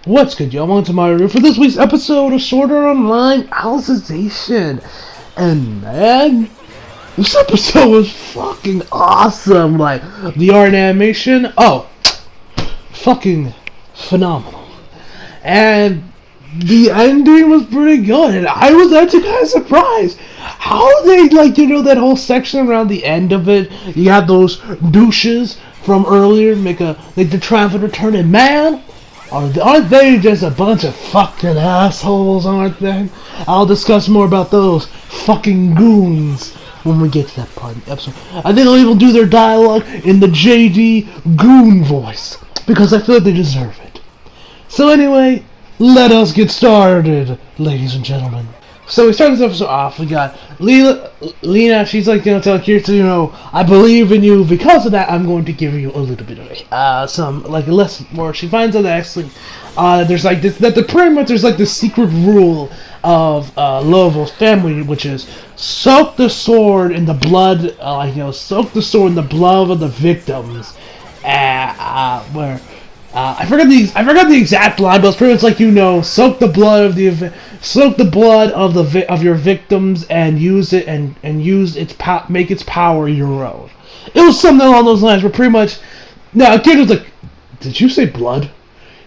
What's good, y'all? Welcome to my review for this week's episode of Sword Art Online Alicization. And man, this episode was fucking awesome. Like, the art and animation, fucking phenomenal. And the ending was pretty good, and I was actually kind of surprised how they, that whole section around the end of it. You have those douches from earlier make the triumphant return, and man, aren't they just a bunch of fucking assholes, aren't they? I'll discuss more about those fucking goons when we get to that part of the episode. I think they'll even do their dialogue in the JD goon voice, because I feel like they deserve it. So anyway, let us get started, ladies and gentlemen. So we start this episode off. We got Lena. She's like, telling Kirito, I believe in you. Because of that, I'm going to give you a little bit of a lesson. Where she finds out that actually, there's like this, pretty much there's like this secret rule of Volo's family, which is soak the sword in the blood, soak the sword in the blood of the victims. I forgot the exact line, but it's pretty much like soak the blood of your victims and use it and use make its power your own. It was something along those lines. Where pretty much now Kirito's like, did you say blood?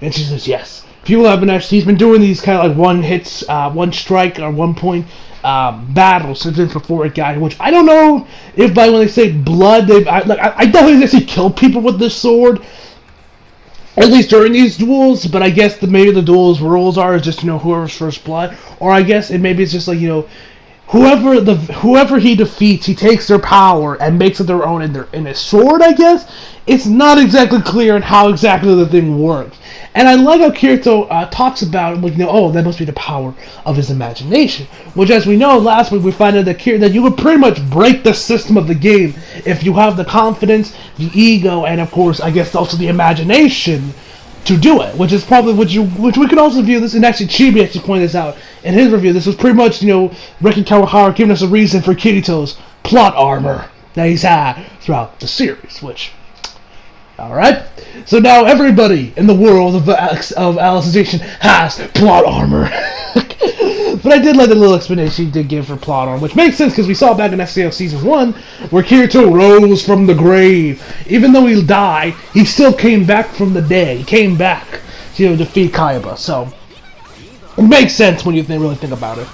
And she says yes. People have been he's been doing these kind of like one strike or 1 point battles since before it got here. Which I don't know if by when they say blood, I definitely actually kill people with this sword. At least during these duels, but I guess maybe the duels rules are just whoever's first blood, or I guess maybe it's just like whoever he defeats, he takes their power and makes it their own in his sword. I guess it's not exactly clear on how exactly the thing works, and I like how Kirito talks about that must be the power of his imagination. Which, as we know, last week we find out that you would pretty much break the system of the game if you have the confidence, the ego, and of course, I guess also the imagination to do it. Which is probably which we can also view this, and actually Chibi actually pointed this out in his review. This was pretty much Reki Kawahara giving us a reason for Kirito's plot armor that he's had throughout the series. Which, alright, so now everybody in the world of Alicization has plot armor. But I did like the little explanation he did give for plot armor, which makes sense because we saw back in SAO Season 1 where Kirito rose from the grave. Even though he died, he still came back from the dead. He came back to defeat Kaiba. So it makes sense when you really think about it.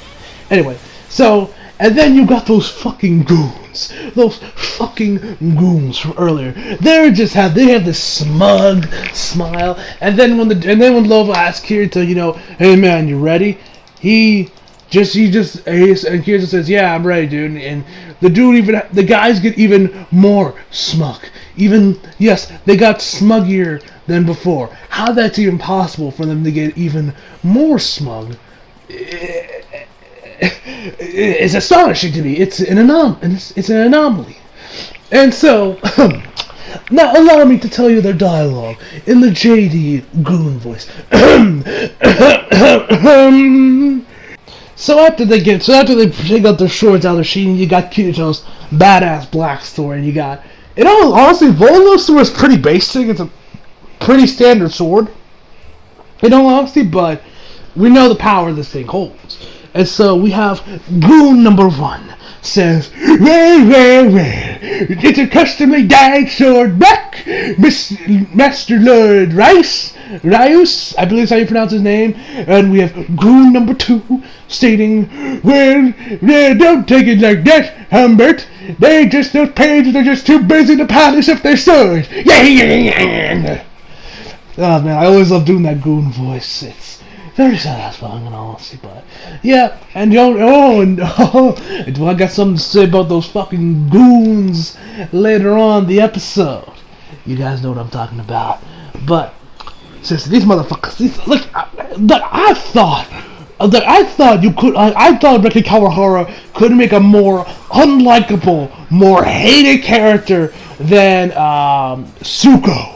Anyway, and then you got those fucking goons. Those fucking goons from earlier. They have this smug smile. And then when Lova asks Kirito, hey man, you ready? And Kirito says, yeah, I'm ready, dude. And the guys get even more smug. They got smuggier than before. How that's even possible for them to get even more smug? It's astonishing to me. It's an anomaly. And so, now allow me to tell you their dialogue in the JD Goon voice. So after they take out their swords out of their sheath, you got Kirito's badass black sword, and you got, honestly, Volo's sword is pretty basic. It's a pretty standard sword, in all honesty, but we know the power this thing holds. And so we have Goon number 1 says, well, it's a custom-made dyed sword back, Master Lord Rice, I believe is how you pronounce his name. And we have Goon number 2 stating, well, don't take it like that, Humbert. Those pages are just too busy to polish up their swords. Yeah. Oh man, I always love doing that Goon voice. It's very satisfying in all honesty, but yeah, and I got something to say about those fucking goons later on in the episode. You guys know what I'm talking about. But since these motherfuckers, I thought Reki Kawahara could make a more unlikable, more hated character than Tsuko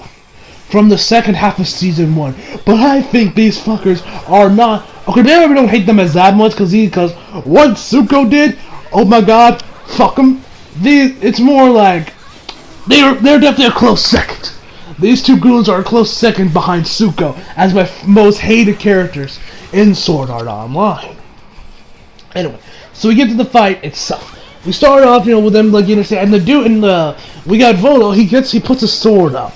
from the second half of Season 1. But I think these fuckers are not. Okay, maybe we don't hate them as that much because what Tsuko did, oh my god, fuck them. It's more like they're definitely a close second. these two goons are a close second behind Tsuko as my most hated characters in Sword Art Online. Anyway, so we get to the fight itself. We start off, with them like and the dude in we got Volo. He puts a sword up,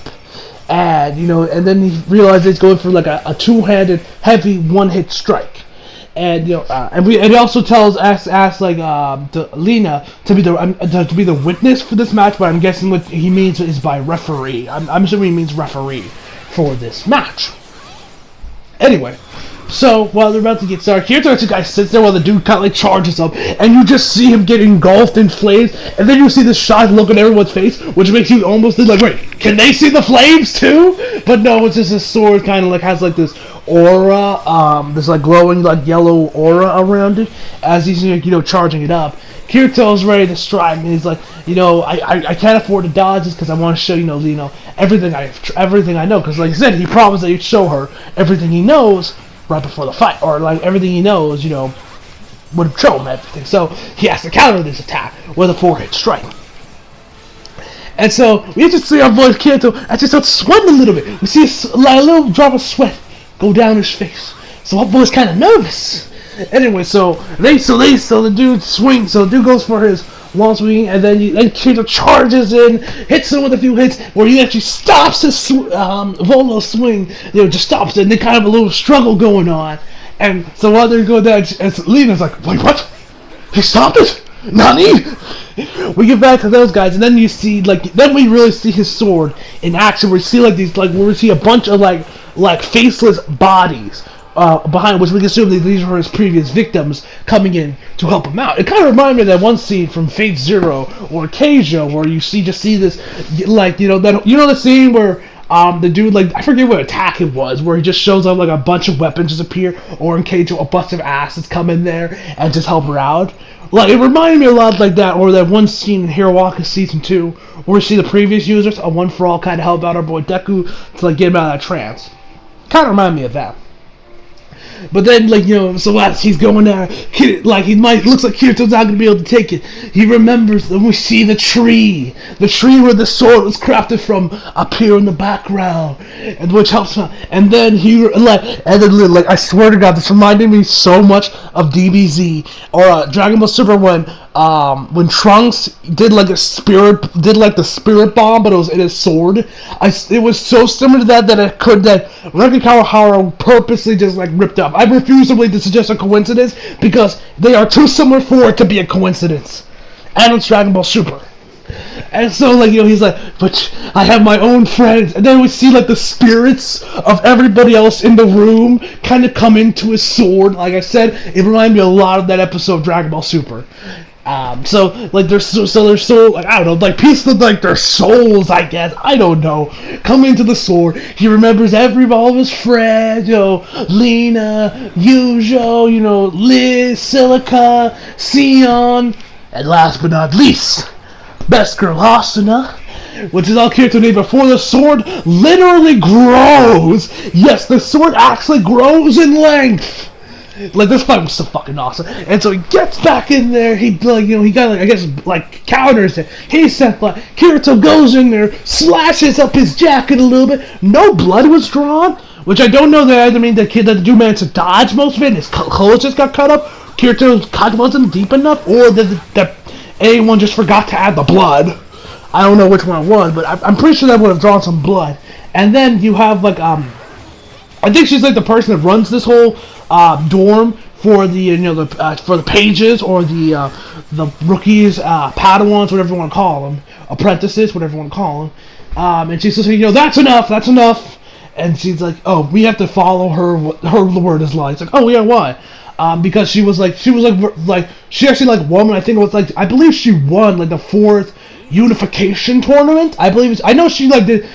and and then he realizes he's going for like a two-handed, heavy one-hit strike, and and he also asks like to Lena to be the witness for this match, but I'm guessing what he means is by referee. I'm assuming he means referee for this match. Anyway. So, while they're about to get started, Kirito guy sits there while the dude kind of like charges up, and you just see him get engulfed in flames, and then you see the shocked look on everyone's face, which makes you almost think like, wait, can they see the flames too? But no, it's just his sword kind of like has like this aura, this like glowing like yellow aura around it, as he's charging it up. Kirito's ready to strike, and he's like, I can't afford to dodge this because I want to show everything I know, because like I said, he promised that he'd show her everything he knows right before the fight, or like everything he knows, would show him everything. So he has to counter this attack with a 4-hit strike. And so we just see our boy Kirito actually starts sweating a little bit. We see a little drop of sweat go down his face. So our boy's kind of nervous. Anyway, so the dude swings. So the dude goes for his long swing, and then Kirito charges in, hits him with a few hits, where he actually stops his Volo swing. Just stops it, and then kind of a little struggle going on. And so while they're going down, Lena's like, wait, what? He stopped it? Nani? We get back to those guys, and then you see then we really see his sword in action. We see where we see a bunch of like faceless bodies behind, which we can assume that these were his previous victims coming in to help him out. It kind of reminded me of that one scene from Fate Zero or Keijo, where you see this the scene where the dude, I forget what attack it was, where he just shows up, a bunch of weapons just appear, or in Keijo, a bunch of asses come in there and just help her out. It reminded me a lot like that, or that one scene in Hiroaka Season 2, where we see the previous users, a One For All, kind of help out our boy Deku to, get him out of that trance. Kind of reminded me of that. But then, so as he's going there, looks like Kirito's not going to be able to take it. He remembers, and we see the tree where the sword was crafted from appear in the background, and which helps him. And then I swear to God, this reminded me so much of DBZ or Dragon Ball Super when Trunks did the spirit bomb, but it was in his sword. It was so similar to that Reki Kawahara purposely just ripped up. I refuse to believe this is just a coincidence, because they are too similar for it to be a coincidence. And it's Dragon Ball Super. And so, he's like, but I have my own friends. And then we see, the spirits of everybody else in the room kind of come into his sword. Like I said, it reminded me a lot of that episode of Dragon Ball Super. They're so I don't know, pieces of their souls, I guess, I don't know, come into the sword. He remembers all of his friends, Lena, Yujo, Liz, Silica, Sion, and last but not least, best girl Asuna, which is all Kirito named before the sword literally grows. Yes, the sword actually grows in length. This fight was so fucking awesome. And so he gets back in there, he counters it. He said, Kirito goes in there, slashes up his jacket a little bit. No blood was drawn, which I don't know that either means that the dude managed to dodge most of it, and his clothes just got cut up. Kirito's cut wasn't deep enough, or that anyone just forgot to add the blood. I don't know which one it was, but I'm pretty sure that would have drawn some blood. And then you have, I think she's the person that runs this whole dorm for the for the pages, or the rookies, Padawans, whatever you want to call them, apprentices, whatever you want to call them. And she's just that's enough. And she's like, oh, we have to follow her word is law. It's like, oh yeah, why? Because she actually won. I think it was I believe she won the 4th unification tournament. I know she did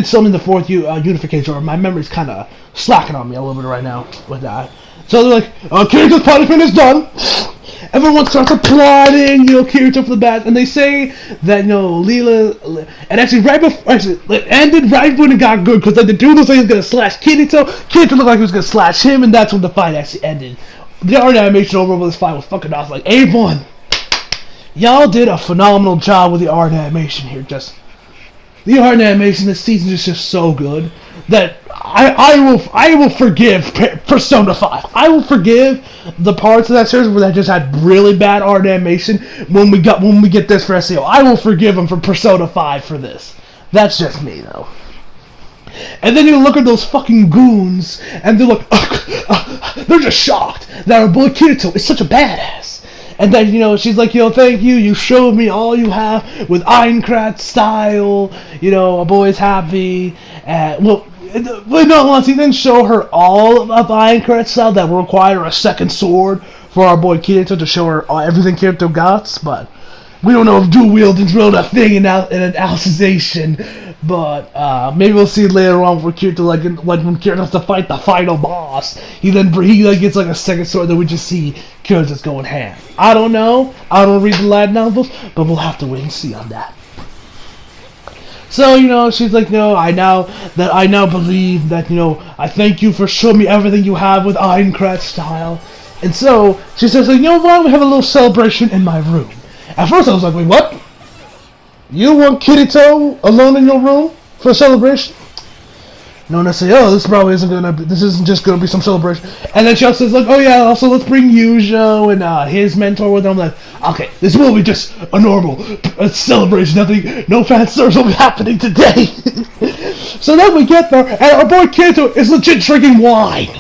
something in the 4th unification tournament. My memory's kind of slacking on me a little bit right now with that. So they're like, Kirito's punishment is done. Everyone starts applauding, Kirito for the bad, and they say that, Leela, and actually it ended right when it got good, because the dude was he was gonna slash Kirito looked like he was gonna slash him, and that's when the fight actually ended. The art animation over this fight was fucking awesome. A1. Y'all did a phenomenal job with the art animation here. Just The art and animation this season is just so good that I will forgive Persona 5. I will forgive the parts of that series where that just had really bad art and animation when we get this for SEO. I will forgive them for Persona 5 for this. That's just me though. And then you look at those fucking goons, and they're like, they're just shocked that our boy Kirito is such a badass. And then, she's like, thank you, you showed me all you have with Aincrad style, our boy's happy. No, once he didn't show her all of Aincrad style that will require a second sword for our boy Kirito to show her everything Kirito got, but we don't know if dual wielding's really a thing in an Alicization. But maybe we'll see later on where Kirito, like when Kirito has to fight the final boss, he gets like a second sword that we just see Kirito just going ham. I don't know. I don't read the light novels, but we'll have to wait and see on that. So she's like, I now believe that I thank you for showing me everything you have with Aincrad style, and so she says like, why don't we have a little celebration in my room? At first I was like, wait, what? You want Kirito alone in your room for a celebration? No, and I say, this isn't just gonna be some celebration. And then she also says like, oh yeah, also let's bring Yujo and his mentor with them. I'm like, okay, this will be just a normal celebration. No fan service will be happening today. So then we get there, and our boy Kirito is legit drinking wine.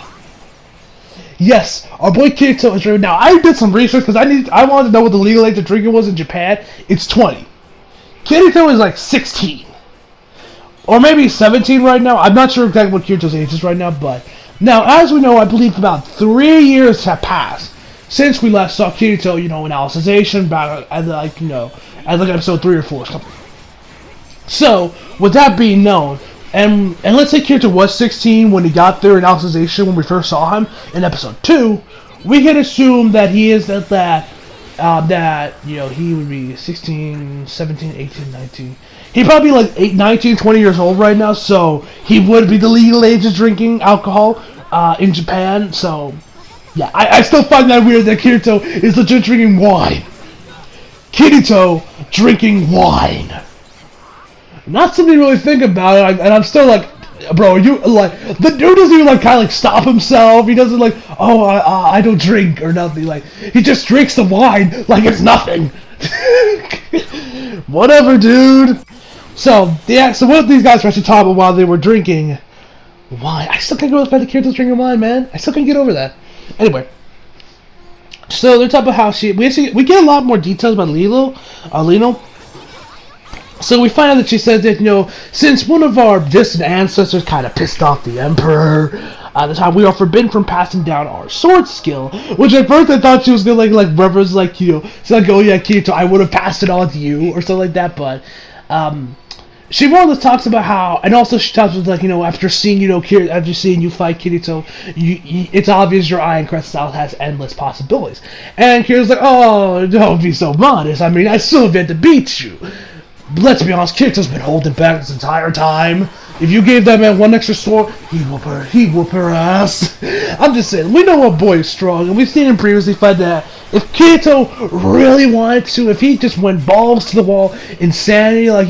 Yes, our boy Kirito is drinking. Now I did some research because I wanted to know what the legal age of drinking was in Japan. It's 20. Kirito is like 16. Or maybe 17 right now. I'm not sure exactly what Kirito's age is right now, but now, as we know, I believe about 3 years have passed since we last saw Kirito, in Alicization, back at like episode 3 or 4 or something. So, with that being known, and let's say Kirito was 16 when he got there in Alicization when we first saw him in episode 2, we can assume that he is that he would be 16, 17, 18, 19. He'd probably be like 19, 20 years old right now, so he would be the legal age of drinking alcohol in Japan. So, yeah, I still find that weird that Kirito is legit drinking wine. Kirito drinking wine. Not something to really think about, and I'm still like, bro, are you like, the dude doesn't even like kind of like stop himself. He doesn't like, oh, I don't drink or nothing. Like, he just drinks the wine like it's nothing. Whatever, dude. So what these guys were actually talking about while they were drinking wine. I still can't get over the fact that Kirito's drinking wine, man. I still can't get over that. Anyway, so they're talking about how we get a lot more details about Lino. So we find out that she says that, since one of our distant ancestors kind of pissed off the Emperor, that's how we are forbidden from passing down our sword skill. Which at first I thought she was gonna like reverence, like, she's like, oh yeah, Kirito, I would have passed it on to you or something like that. But she more or less talks about how, and also she talks about like, after seeing after seeing you fight Kirito, it's obvious your Aincrad style has endless possibilities. And Kirito's like, oh, don't be so modest. I mean, I still have yet to beat you. But let's be honest, Kirito's been holding back this entire time. If you gave that man one extra sword, he'd whoop her ass. I'm just saying, we know our boy is strong, and we've seen him previously fight that. If Kirito really wanted to, if he just went balls to the wall, insanity, like,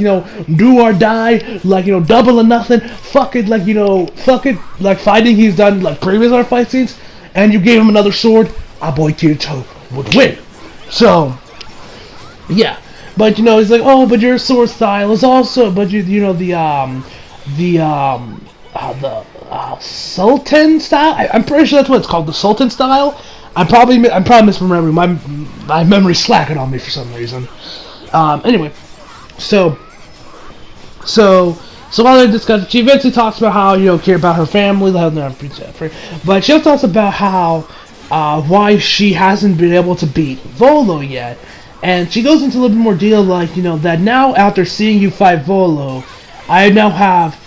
do or die, like, double or nothing, fuck it, like fighting he's done, like, previous our fight scenes, and you gave him another sword, our boy Kirito would win. So, yeah. But, he's like, oh, but your sword style is also, but the Sultan style? I'm pretty sure that's what it's called, the Sultan style. I'm probably misremembering. My memory's slacking on me for some reason. Anyway, so while they're discussing, she eventually talks about how, care about her family, but she also talks about how, why she hasn't been able to beat Volo yet. And she goes into a little bit more deal, like, that now after seeing you fight Volo, I now have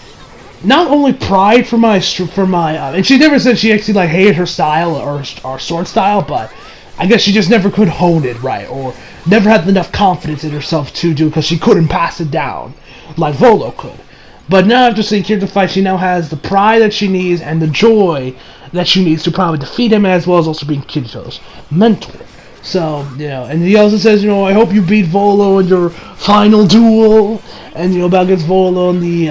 not only pride for my, and she never said she actually, like, hated her style or sword style, but I guess she just never could hone it right, or never had enough confidence in herself to do, because she couldn't pass it down like Volo could. But now after seeing Kirito fight, she now has the pride that she needs and the joy that she needs to probably defeat him, as well as also being Kirito's mentor. So, and he also says, I hope you beat Volo in your final duel. And, about against Volo in the,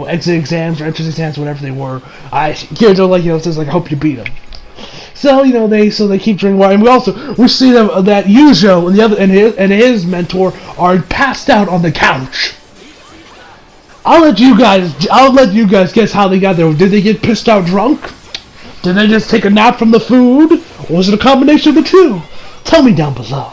exit exams or entrance exams, whatever they were. Kirito, says, I hope you beat him. So, they keep drinking water. And we see that Yuzo and his mentor are passed out on the couch. I'll let you guys guess how they got there. Did they get pissed out drunk? Did they just take a nap from the food? Or was it a combination of the two? Tell me down below.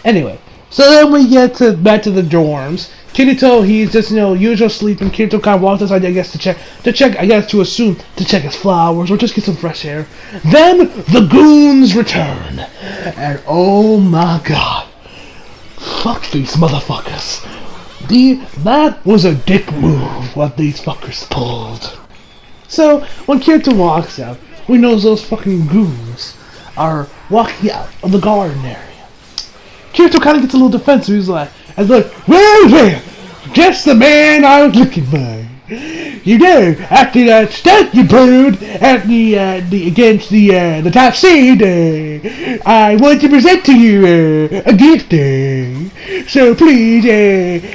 Anyway, so then we get back to the dorms. Kirito, he's just, usual sleeping. Kirito kind of walks outside, I guess, to check, to assume, to check his flowers, or just get some fresh air. Then, the goons return. And, oh my god. Fuck these motherfuckers. That was a dick move, what these fuckers pulled. So, when Kirito walks out, we know those fucking goons are walking out of the garden area. Kirito kind of gets a little defensive. He's like, well, just the man I was looking for. After that stunt you pulled at against the top seed, I want to present to you a gift. So please,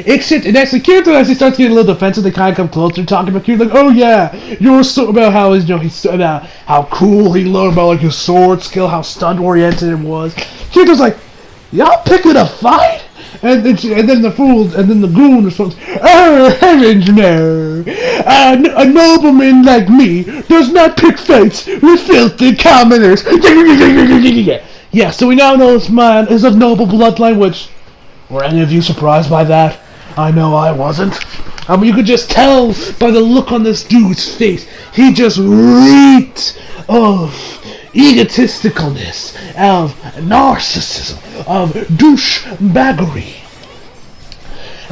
accept. And actually, Kirito, as he starts getting a little defensive, they kind of come closer, talking about Kirito, like, oh yeah, you're so about how he's about how cool he learned about his sword skill, how stunt oriented it was. Kirito's like, y'all picking a fight? And then the goon responds, oh heavens no! A nobleman like me does not pick fights with filthy commoners. Yeah, so we now know this man is of noble bloodline. Which, were any of you surprised by that? I know I wasn't. You could just tell by the look on this dude's face. He just reeked of egotisticalness, of narcissism, of douchebaggery.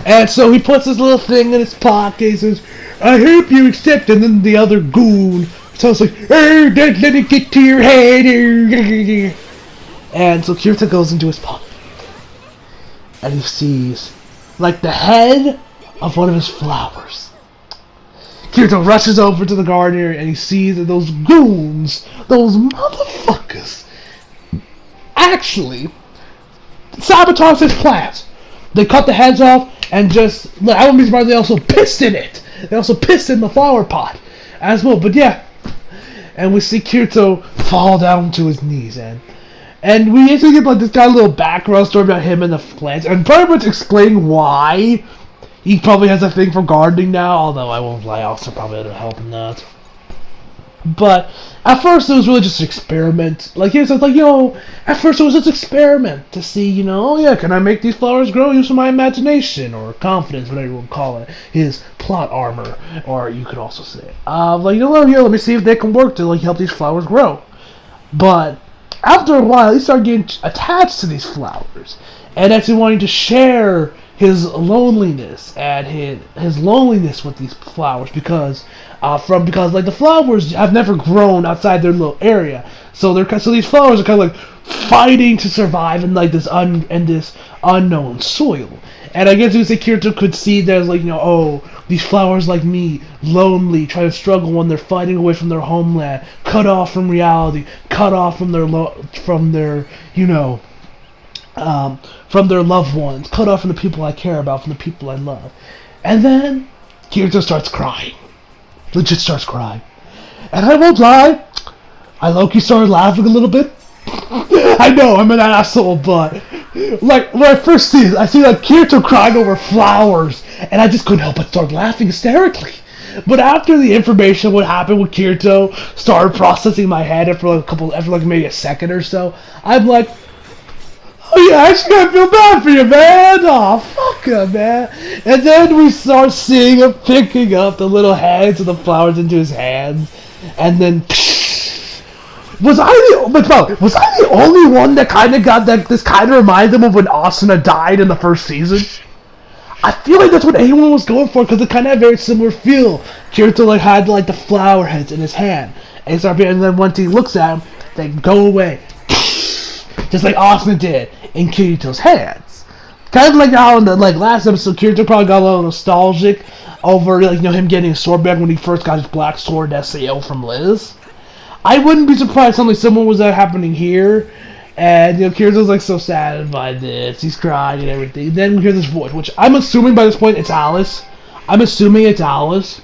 And so he puts his little thing in his pocket. He says, I hope you accept. And then the other goon sounds like, oh, don't let it get to your head. And so Kirito goes into his pocket. And he sees, like, the head of one of his flowers. Kirito rushes over to the garden area and he sees that those goons, those motherfuckers, actually sabotage his plans. They cut the heads off and just, I wouldn't be surprised they also pissed in it. They also pissed in the flower pot as well. But yeah, and we see Kirito fall down to his knees and we actually get like this kind of little background story about him and the plants and pretty much explain why he probably has a thing for gardening now, although I won't lie, also probably would have helped him that. But at first it was really just an experiment. Like he said, at first it was just an experiment to see, oh yeah, can I make these flowers grow using my imagination or confidence, whatever you want to call it, his plot armor, or you could also say, let me see if they can work to help these flowers grow. But after a while, he started getting attached to these flowers and actually wanting to share his loneliness and his loneliness with these flowers because the flowers have never grown outside their little area, so these flowers are kind of like fighting to survive in like this unknown soil. And I guess you could say Kirito could see there's these flowers like me, lonely, try to struggle when they're fighting away from their homeland, cut off from reality, cut off from their from their loved ones, cut off from the people I care about, from the people I love. And then Kirito starts crying. Legit starts crying. And I won't lie, I low-key started laughing a little bit. I know, I'm an asshole, but like when I first see it, I see Kirito crying over flowers, and I just couldn't help but start laughing hysterically. But after the information what happened with Kirito started processing in my head after maybe a second or so, I'm like, oh yeah, I just gotta feel bad for you, man. Oh, fuck him, man. And then we start seeing him picking up the little heads of the flowers into his hands, and then was I the only one that kind of got that? This kind of reminded them of when Asuna died in the first season. I feel like that's what everyone was going for because it kind of had a very similar feel. Kirito had the flower heads in his hand, and then once he looks at them, they go away. Just like Asuna did in Kirito's hands. Kind of like how in the last episode, Kirito probably got a little nostalgic over him getting his sword back when he first got his black sword SAO from Liz. I wouldn't be surprised something similar was happening here, And Kirito's like so sad by this. He's crying and everything. Then we hear this voice, which I'm assuming by this point it's Alice. I'm assuming it's Alice.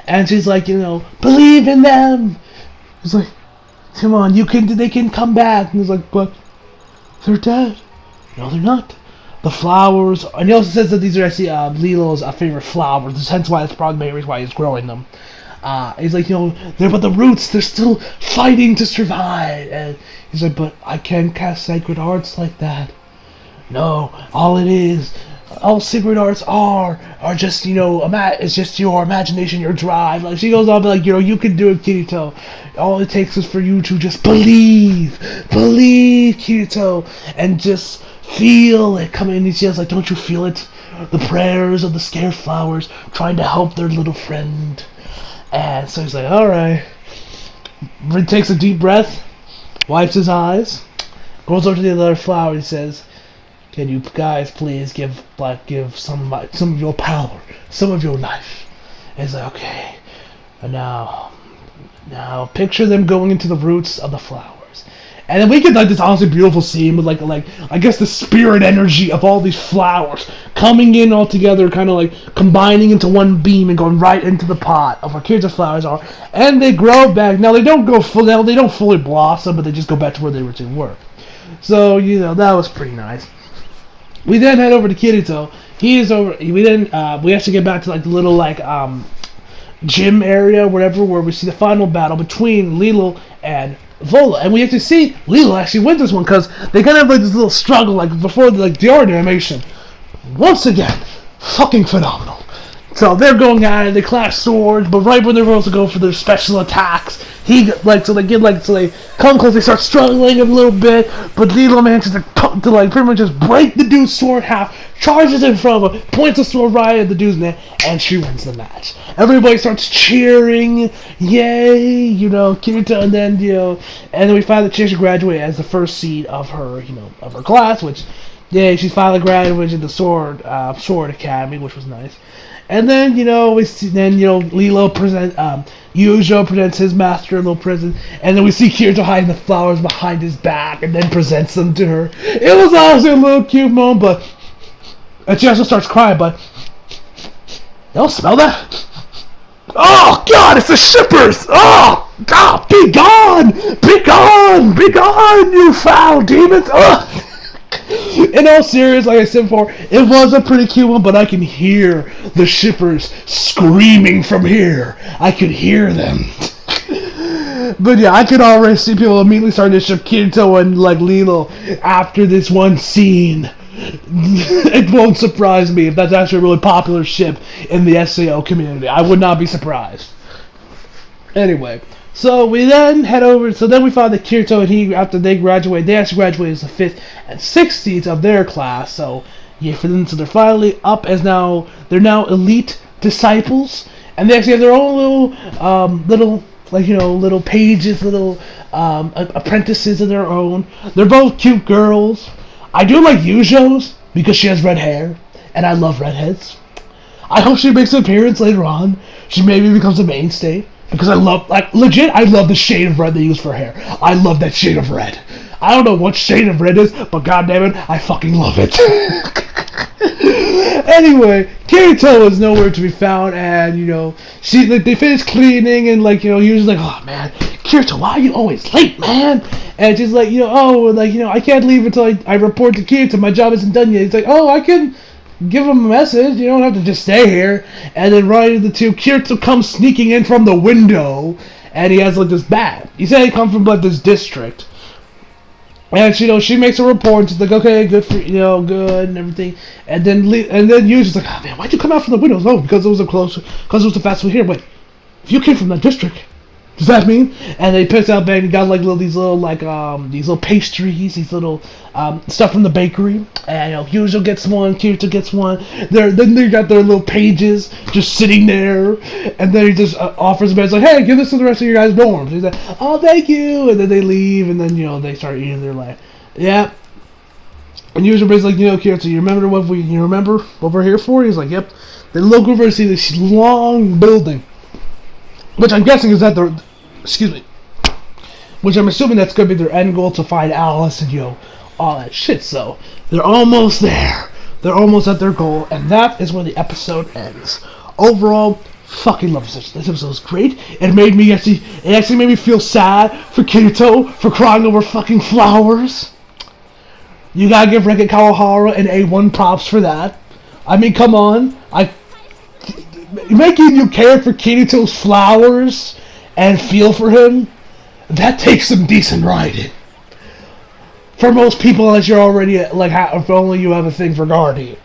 And she's like, believe in them. He's like, come on, they can come back. And he's like, but they're dead. No, they're not. The flowers, and he also says that these are actually Lilo's favorite flowers. Hence why it's probably the reason why he's growing them. He's like, they're but the roots. They're still fighting to survive. And he's like, but I can't cast sacred arts like that. No, all sacred arts are just, it's just your imagination, your drive. Like, she goes on, like, you can do it, Kirito. All it takes is for you to just believe, Kirito, and just feel it coming. And she's like, don't you feel it? The prayers of the scared flowers trying to help their little friend. And so he's like, alright. He takes a deep breath, wipes his eyes, goes over to the other flower and says, can you guys please give some of your power, some of your life? And he's like, okay. And now picture them going into the roots of the flowers. And then we get like this honestly beautiful scene with like I guess the spirit energy of all these flowers coming in all together, kind of like combining into one beam and going right into the pot of where Kirito's flowers are, and they grow back. Now they don't fully blossom, but they just go back to where they originally were. So that was pretty nice. We then head over to Kirito. We actually get back to like the little gym area, whatever, where we see the final battle between Lilo and Volo, and we have to see Lilo actually win this one because they kind of have like this little struggle like before the art animation. Once again, fucking phenomenal. So they're going at it, they clash swords, but right when they're supposed to go for their special attacks, they come close, they start struggling a little bit, but Lilo manages to pretty much just break the dude's sword in half, charges in front of him, points the sword right at the dude's neck, and she wins the match. Everybody starts cheering, yay, Kirito, and then we find that she should graduate as the first seed of her, of her class, which, yeah, she's finally graduated the sword academy, which was nice. And then, Lilo Yujo presents his master in a little prison, and then we see Kirito hiding the flowers behind his back, and then presents them to her. It was honestly a little cute moment, but, and she also starts crying, but, you don't smell that? Oh, God, it's the shippers! Oh, God, be gone! Be gone! Be gone, you foul demons! Ugh! In all seriousness, like I said before, it was a pretty cute one, but I can hear the shippers screaming from here. I could hear them. But yeah, I could already see people immediately starting to ship Kirito and Lilo after this one scene. It won't surprise me if that's actually a really popular ship in the SAO community. I would not be surprised. Anyway. So we then head over. So then we find that Kirito and he, after they graduate, they actually graduate as the 5th and 6th seeds of their class. So yeah, for them, so they're finally up as they're now elite disciples, and they actually have their own little pages, little apprentices of their own. They're both cute girls. I do like Yujo's because she has red hair, and I love redheads. I hope she makes an appearance later on. She maybe becomes a mainstay. Because I love the shade of red they use for hair. I love that shade of red. I don't know what shade of red is, but goddammit, I fucking love it. Anyway, Kirito is nowhere to be found, and, they finish cleaning, and, he was like, oh, man, Kirito, why are you always late, man? And she's like, I can't leave until I report to Kirito, my job isn't done yet. He's like, oh, I can give him a message, you don't have to just stay here. And then right into Kirito comes sneaking in from the window, and he has this bag. He said he comes from this district. And she makes a report, and she's like, okay, good for good and everything. And then Yuji's like, oh man, why'd you come out from the windows? Oh, because it was because it was the fast food here. Wait, if you came from that district, does that mean? And they picks out bag and got these little pastries, these little stuff from the bakery. And Yujo gets one, Kirito gets one. Then they got their little pages just sitting there, and then he just offers them. It's like, hey, give this to the rest of your guys' dorms. He's like, oh, thank you. And then they leave, and then they start eating their life. Yeah. And Yujo's like, Kirito, you remember what we're here for? He's like, yep. They look over and see this long building, which I'm guessing is which I'm assuming that's going to be their end goal, to find Alice and, you know, all that shit. So they're almost there. They're almost at their goal, and that is where the episode ends. Overall, fucking love this. This episode was great. It actually made me feel sad for Kirito for crying over fucking flowers. You gotta give Reki Kawahara an A1 props for that. I mean, come on. Making you care for Kirito's flowers and feel for him, that takes some decent writing. For most people, unless you're already, like, if only you have a thing for gardening.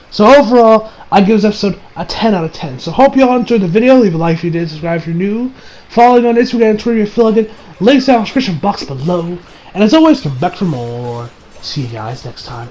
So overall, I give this episode a 10 out of 10. So hope you all enjoyed the video. Leave a like if you did, subscribe if you're new. Follow me on Instagram and Twitter if you feel like it. Links down in the description box below. And as always, come back for more. See you guys next time.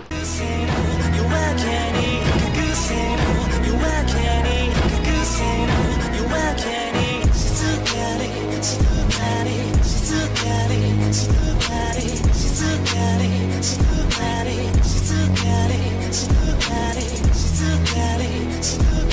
She's too